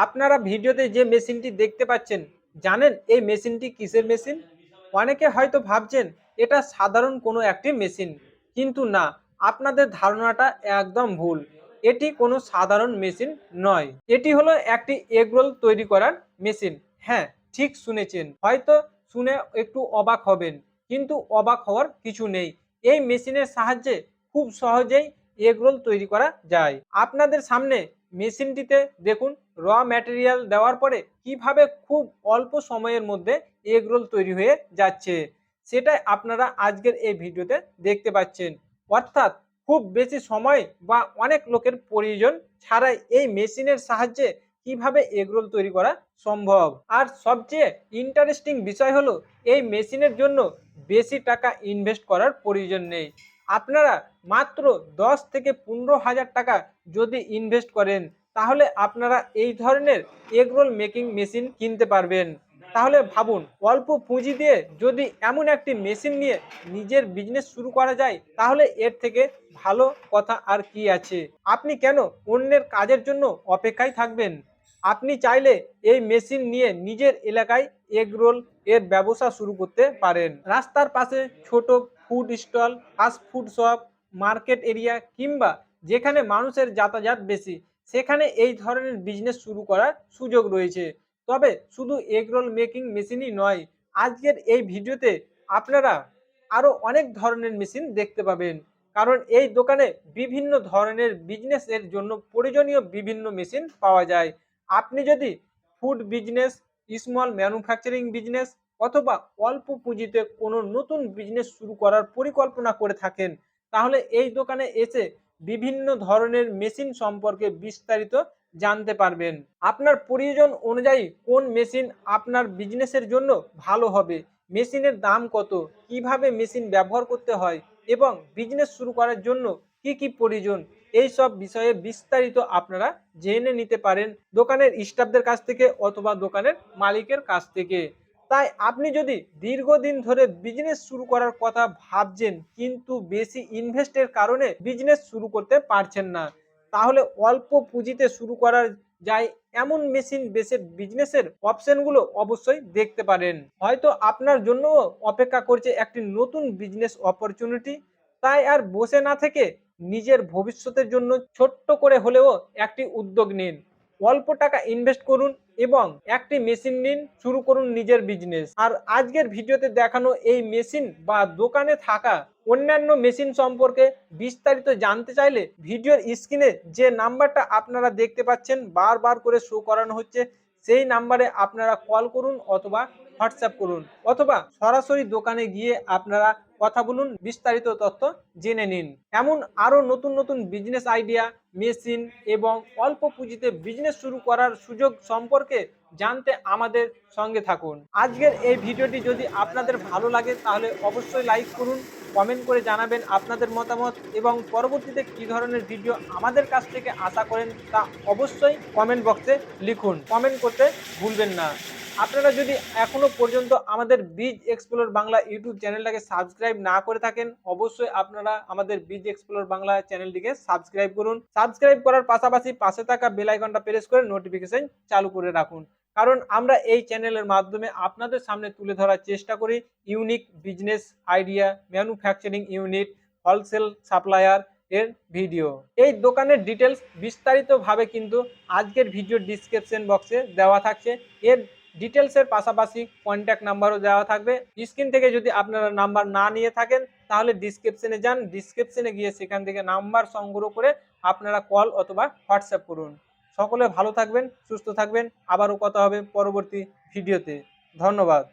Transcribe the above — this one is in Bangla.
আপনারা ভিডিওতে যে মেশিনটি দেখতে পাচ্ছেন, জানেন এই মেশিনটি কিসের মেশিন? অনেকে হয়তো ভাবছেন এটা সাধারণ কোনো একটি মেশিন, কিন্তু না, আপনাদের ধারণাটা একদম ভুল। এটি কোনো সাধারণ মেশিন নয়। এটি হলো একটি এগরোল তৈরি করার মেশিন। হ্যাঁ, ঠিক শুনেছেন। হয়তো শুনে একটু অবাক হবেন, কিন্তু অবাক হওয়ার কিছু নেই। এই মেশিনের সাহায্যে খুব সহজেই এগরোল তৈরি করা যায়। আপনাদের সামনে মেশিনটিতে দেখুন, র ম্যাটেরিয়াল দেওয়ার পরে কিভাবে খুব অল্প সময়ের মধ্যে এগরোল তৈরি হয়ে যাচ্ছে, সেটাই আপনারা আজকের এই ভিডিওতে দেখতে পাচ্ছেন। অর্থাৎ খুব বেশি সময় বা অনেক লোকের প্রয়োজন ছাড়াই এই মেশিনের সাহায্যে কিভাবে এগরোল তৈরি করা সম্ভব। আর সবচেয়ে ইন্টারেস্টিং বিষয় হলো, এই মেশিনের জন্য বেশি টাকা ইনভেস্ট করার প্রয়োজন নেই। আপনারা মাত্র 10 থেকে 15,000 টাকা যদি ইনভেস্ট করেন, তাহলে আপনারা এই ধরনের এগরোল মেকিং মেশিন কিনতে পারবেন। তাহলে ভাবুন, অল্প পুঁজি দিয়ে যদি এমন একটি মেশিন নিয়ে নিজের বিজনেস শুরু করা যায়, তাহলে এর থেকে ভালো কথা আর কি আছে? আপনি কেন অন্যের কাজের জন্য অপেক্ষায় থাকবেন? আপনি চাইলে এই মেশিন নিয়ে নিজের এলাকায় এগরোল এর ব্যবসা শুরু করতে পারেন। রাস্তার পাশে ছোট food stall, fast food shop, market area কিংবা যেখানে মানুষের যাতায়াত বেশি, সেখানে এই ধরনের বিজনেস শুরু করার সুযোগ রয়েছে। তবে শুধু এগরোল মেকিং মেশিনই নয়, আজকের এই ভিডিওতে আপনারা আরও অনেক ধরনের মেশিন দেখতে পাবেন। কারণ এই দোকানে বিভিন্ন ধরনের বিজনেসের জন্য প্রয়োজনীয় বিভিন্ন মেশিন পাওয়া যায়। আপনি যদি food business, small manufacturing business অথবা অল্প পুঁজিতে কোনো নতুন বিজনেস শুরু করার পরিকল্পনা করে থাকেন, তাহলে এই দোকানে এসে বিভিন্ন ধরনের মেশিন সম্পর্কে বিস্তারিত জানতে পারবেন। আপনার প্রয়োজন অনুযায়ী কোন মেশিন আপনার বিজনেসের জন্য ভালো হবে, মেশিনের দাম কত, কিভাবে মেশিন ব্যবহার করতে হয় এবং বিজনেস শুরু করার জন্য কি কি প্রয়োজন, এই সব বিষয়ে বিস্তারিত আপনারা জেনে নিতে পারেন দোকানের স্টাফদের কাছ থেকে অথবা দোকানের মালিকের কাছ থেকে। তাই আপনি যদি দীর্ঘদিন ধরে বিজনেস শুরু করার কথা ভাবছেন, কিন্তু বেশি ইনভেস্টের কারণে বিজনেস শুরু করতে পারছেন না, তাহলে অল্প পুঁজিতে শুরু করার যায় এমন মেশিন বেসের বিজনেসের অপশনগুলো অবশ্যই দেখতে পারেন। হয়তো আপনার জন্য অপেক্ষা করছে একটি নতুন বিজনেস অপরচুনিটি। তাই আর বসে না থেকে নিজের ভবিষ্যতের জন্য ছোট্ট করে হলেও একটি উদ্যোগ নিন। অল্প টাকা ইনভেস্ট করুন এবং একটি মেশিন নিন, শুরু করুন নিজের বিজনেস। আর আজকের ভিডিওতে দেখানো এই মেশিন বা দোকানে থাকা অন্যান্য মেশিন সম্পর্কে বিস্তারিত জানতে চাইলে ভিডিওর স্ক্রিনে যে নাম্বারটা আপনারা দেখতে পাচ্ছেন বারবার করে শো করানো হচ্ছে, সেই নাম্বারে আপনারা কল করুন অথবা হোয়াটসঅ্যাপ করুন, অথবা সরাসরি দোকানে গিয়ে আপনারা কথা বলুন, বিস্তারিত তথ্য জেনে নিন। এমন আরও নতুন নতুন বিজনেস আইডিয়া, মেশিন এবং অল্প পুঁজিতে বিজনেস শুরু করার সুযোগ সম্পর্কে জানতে আমাদের সঙ্গে থাকুন। আজকের এই ভিডিওটি যদি আপনাদের ভালো লাগে, তাহলে অবশ্যই লাইক করুন, কমেন্ট করে জানাবেন আপনাদের মতামত এবং পরবর্তীতে কী ধরনের ভিডিও আমাদের কাছ থেকে আশা করেন তা অবশ্যই কমেন্ট বক্সে লিখুন। কমেন্ট করতে ভুলবেন না। আপনারা যদি এখনো পর্যন্ত আমাদের বিজ এক্সপ্লোর বাংলা ইউটিউব চ্যানেলটাকে সাবস্ক্রাইব না করে থাকেন, অবশ্যই আপনারা আমাদের বিজ এক্সপ্লোর বাংলা চ্যানেলটিকে সাবস্ক্রাইব করুন। সাবস্ক্রাইব করার পাশাপাশি পাশে থাকা বেল আইকনটা প্রেস করে নোটিফিকেশন চালু করে রাখুন। কারণ আমরা এই চ্যানেলের মাধ্যমে আপনাদের সামনে তুলে ধরার চেষ্টা করি unique business idea, manufacturing unit, wholesale supplier এর ভিডিও। এই দোকানের ডিটেলস বিস্তারিতভাবে কিন্তু আজকের ভিডিও ডিসক্রিপশন বক্সে দেওয়া থাকছে। এর ডিটেলসের পাশাপাশি কন্ট্যাক্ট নাম্বারও দেওয়া থাকবে। স্ক্রিন থেকে যদি আপনারা নাম্বার না নিয়ে থাকেন, তাহলে ডিসক্রিপশনে যান, ডিসক্রিপশনে গিয়ে সেখান থেকে নাম্বার সংগ্রহ করে আপনারা কল অথবা হোয়াটসঅ্যাপ করুন। সকলে ভালো থাকবেন, সুস্থ থাকবেন। আবারও কথা হবে পরবর্তী ভিডিওতে। ধন্যবাদ।